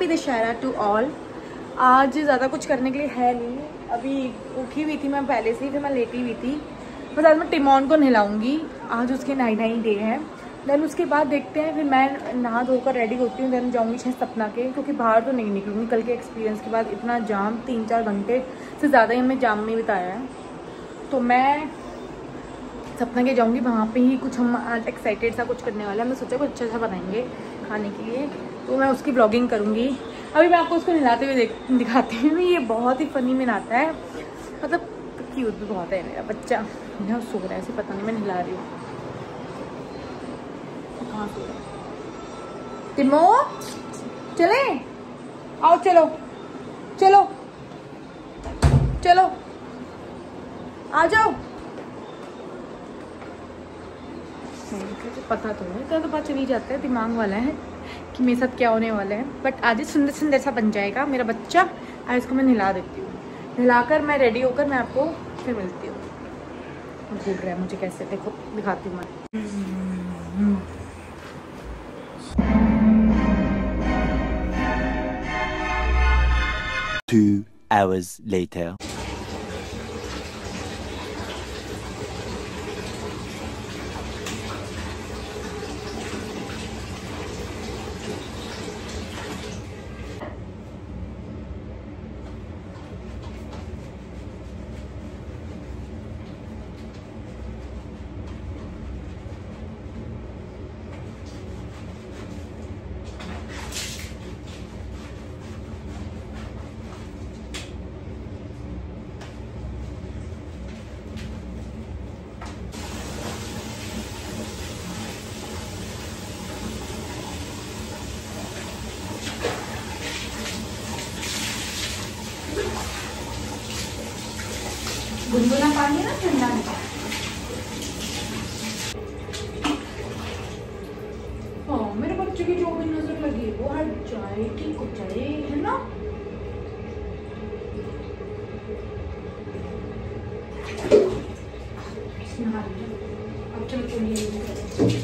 Happy Dussehra to all. आज ज़्यादा कुछ करने के लिए है नहीं, अभी उठी हुई थी मैं पहले से ही, फिर मैं लेटी हुई थी। बस आज मैं टिमोन को नहलाऊंगी, आज उसके 9 डे है। देन उसके बाद देखते हैं, फिर मैं नहा धोकर रेडी होती हूँ, देन जाऊँगी शायद सपना के, क्योंकि बाहर तो नहीं निकलूँगी। कल के एक्सपीरियंस के बाद इतना जाम, 3-4 घंटे से ज़्यादा ही हमें जाम में बिताया है, तो मैं सपना के जाऊँगी। वहाँ पे ही कुछ हम आज एक्साइटेड सा कुछ करने वाला है, मैं सोचा कुछ अच्छा सा बनाएंगे खाने के लिए, तो मैं उसकी ब्लॉगिंग करूँगी। अभी मैं आपको उसको नहलाते हुए दिखाती हूँ। ये बहुत ही फनी में नहाता है, मतलब क्यूट भी बहुत है मेरा बच्चा। यहाँ सो रहा है, ऐसे पता नहीं मैं नहला रही हूँ। कहाँ सो रहा है टिमो? चले आओ, चलो चलो चलो आ जाओ। पता तो है, तो पता चल ही जाता है, दिमाग वाला है कि मेरे साथ क्या होने वाला है। बट आज ही सुंदर सुंदर सा बन जाएगा मेरा बच्चा। आज इसको मैं नहला देती हूँ, नहलाकर मैं रेडी होकर मैं आपको फिर मिलती हूँ। घूर रहा है मुझे कैसे, देखो दिखाती हूँ मैं। 2 hours later. गुनगुना पानी ना, ठंडा नहीं। हाँ, मेरे बच्चे की जो भी नजर लगी वो हट जाए, ठीक हो जाए, है ना। अब चलो चलिए।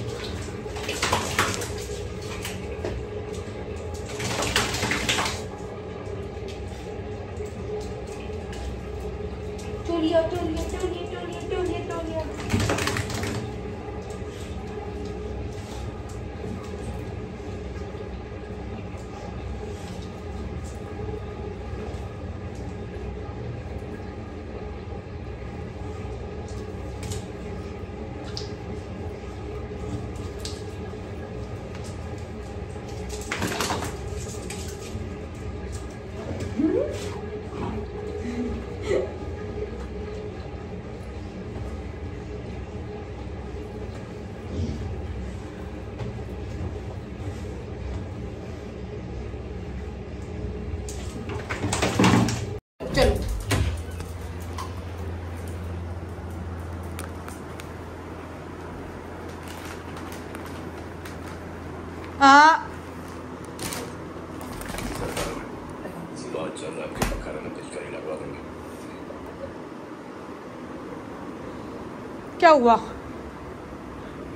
क्या हुआ,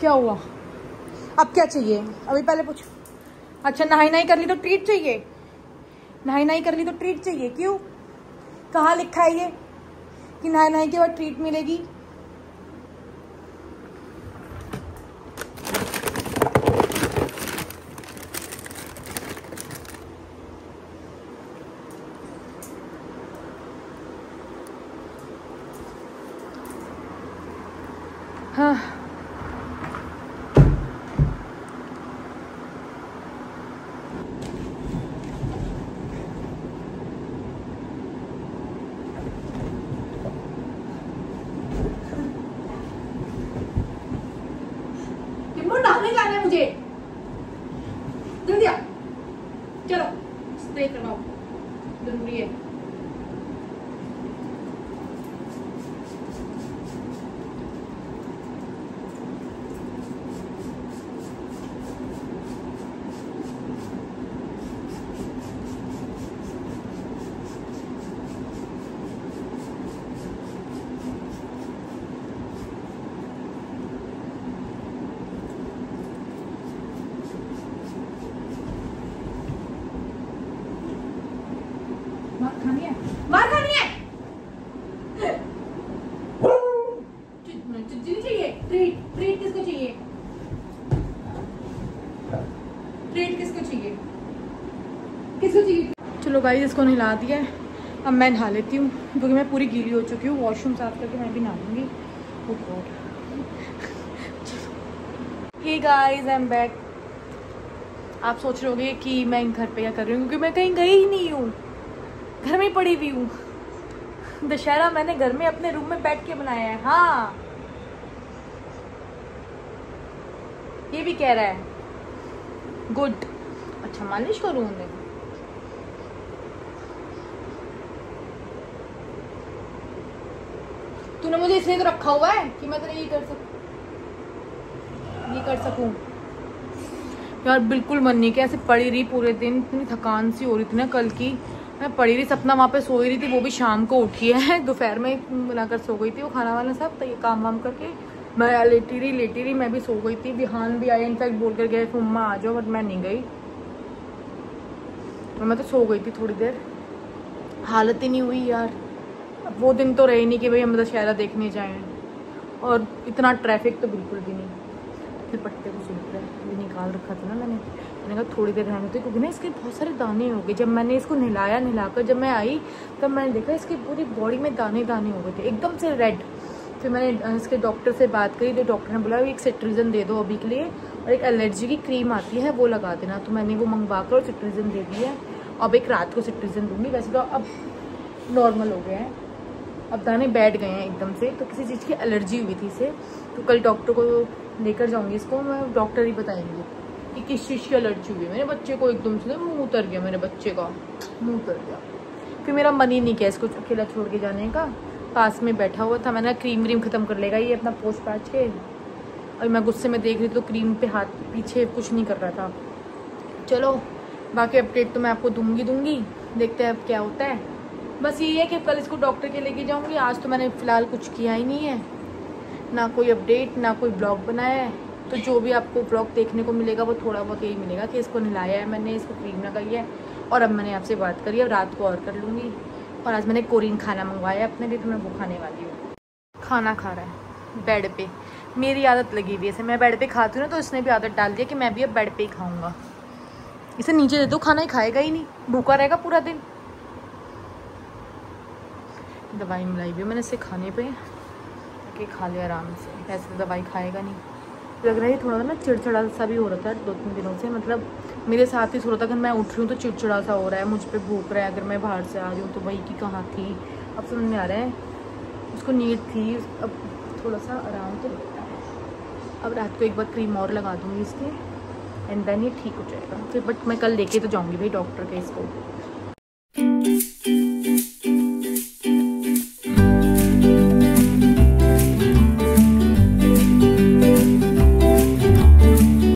क्या हुआ? अब क्या चाहिए? अभी पहले पूछो। अच्छा, नहाई नहीं कर ली तो ट्रीट चाहिए? नहाई नहीं कर ली तो ट्रीट चाहिए? क्यों? कहाँ लिखा है ये कि नहाई नहीं के बाद ट्रीट मिलेगी? हाँ, नहाने जाना है मुझे, जल्दी आ, चलो स्प्रे करवाओ, जरूरी है। मार खानी है, मार खानी है। चिज्जी नहीं चाहिए, ट्रीट ट्रीट किसको चाहिए, ट्रीट किसको चाहिए, किसको चाहिए। चलो गाइस इसको नहला दिया है, अब मैं नहा लेती हूँ क्योंकि मैं पूरी गीली हो चुकी हूँ। वॉशरूम साफ करके मैं भी नहाऊंगी। Hey guys I am back. आप सोच रहे होगे कि मैं घर पे क्या कर रही हूँ, क्योंकि मैं कहीं गई ही नहीं हूँ, घर में ही पड़ी हुई हूँ। दशहरा मैंने घर में अपने रूम में बैठ के बनाया है। हाँ ये भी कह रहा है गुड। अच्छा मालिश करूँ उन्हें, तूने मुझे इसलिए तो रखा हुआ है कि मैं तेरे ये कर सकूं। यार बिल्कुल मन नहीं किया, ऐसे पड़ी रही पूरे दिन, इतनी थकान सी हो रही थी ना कल की। मैं पड़ी रही, सपना वहाँ पे सोई रही थी, वो भी शाम को उठी है, दोपहर में बनाकर सो गई थी वो खाना वाला सब, तो ये काम वाम करके मैं लेटी रही, मैं भी सो गई थी। विहान भी आया, इनफैक्ट बोल कर गया मम्मा आ जाओ, बट मैं नहीं गई, तो मैं तो सो गई थी थोड़ी देर। हालत ही नहीं हुई यार। अब वो दिन तो रहे नहीं कि भाई हम दशहरा देखने जाएं, और इतना ट्रैफिक तो बिल्कुल भी नहीं। फिर पट्टे को सूख रहा है, ये निकाल रखा था ना मैंने कहा थोड़ी देर रहने दो, क्योंकि ना इसके बहुत सारे दाने हो गए। जब मैंने इसको नहलाकर जब मैं आई तब मैंने देखा इसकी पूरी बॉडी में दाने दाने हो गए थे, एकदम से रेड। फिर मैंने इसके डॉक्टर से बात करी, तो डॉक्टर ने बोला एक सिट्रीजन दे दो अभी के लिए, और एक एलर्जी की क्रीम आती है वो लगा देना। तो मैंने वो मंगवा कर और सिट्रीजन दे दी है। अब एक रात को सिट्रीजन दूंगी। वैसे तो अब नॉर्मल हो गया है, अब दाने बैठ गए हैं एकदम से, तो किसी चीज़ की एलर्जी हुई थी इसे। तो कल डॉक्टर को लेकर जाऊंगी इसको, मैं डॉक्टर ही बताएंगे कि किस चीज़ की एलर्जी हुई है। मेरे बच्चे को एकदम से मुंह उतर गया, मेरे बच्चे का मुंह उतर गया। फिर मेरा मन ही नहीं किया इसको अकेला छोड़ के जाने का। पास में बैठा हुआ था, मैंने क्रीम व्रीम ख़त्म कर लेगा ये अपना पोस्ट पाछ के, और मैं गुस्से में देख रही थी तो क्रीम पे हाथ पीछे कुछ नहीं कर रहा था। चलो बाकी अपडेट तो मैं आपको दूंगी, देखते हैं अब क्या होता है। बस यही है कि कल इसको डॉक्टर के लेके जाऊंगी। आज तो मैंने फ़िलहाल कुछ किया ही नहीं है, ना कोई अपडेट ना कोई ब्लॉग बनाया है। तो जो भी आपको ब्लॉग देखने को मिलेगा वो थोड़ा बहुत यही मिलेगा कि इसको नहलाया है मैंने, इसको क्रीम लगाई है, और अब मैंने आपसे बात करी है। अब रात को और कर लूँगी। और आज मैंने कोरियन खाना मंगवाया अपने लिए, तो मैं वो खाने वाली हूँ। खाना खा रहा है बेड पे, मेरी आदत लगी हुई है ऐसे, मैं बेड पे खाती हूँ ना, तो इसने भी आदत डाल दिया कि मैं भी अब बेड पे ही खाऊँगा। इसे नीचे दे दो, खाना ही खाएगा ही नहीं, भूखा रहेगा पूरा दिन। दवाई मिलाई भी मैंने इसे खाने पे, ताकि खा ले आराम से। ऐसे तो दवाई खाएगा नहीं। लग रहा है थोड़ा ना चिड़चिड़ा सा भी हो रहा था 2-3 दिनों से, मतलब मेरे साथ ही थोड़ा था। अगर मैं उठ रही हूँ तो चिड़चिड़ा सा हो रहा है, मुझ पे भूख रहा है। अगर मैं बाहर से आ रही हूँ तो वही की कहाँ थी, अब समझ में आ रहा है। उसको नीड थी, अब थोड़ा सा आराम तो लगता है। अब रात को एक बार क्रीम और लगा दूँगी इसके, एंड देन ये ठीक हो जाएगा फिर। बट मैं कल लेके तो जाऊँगी भाई डॉक्टर के इसको।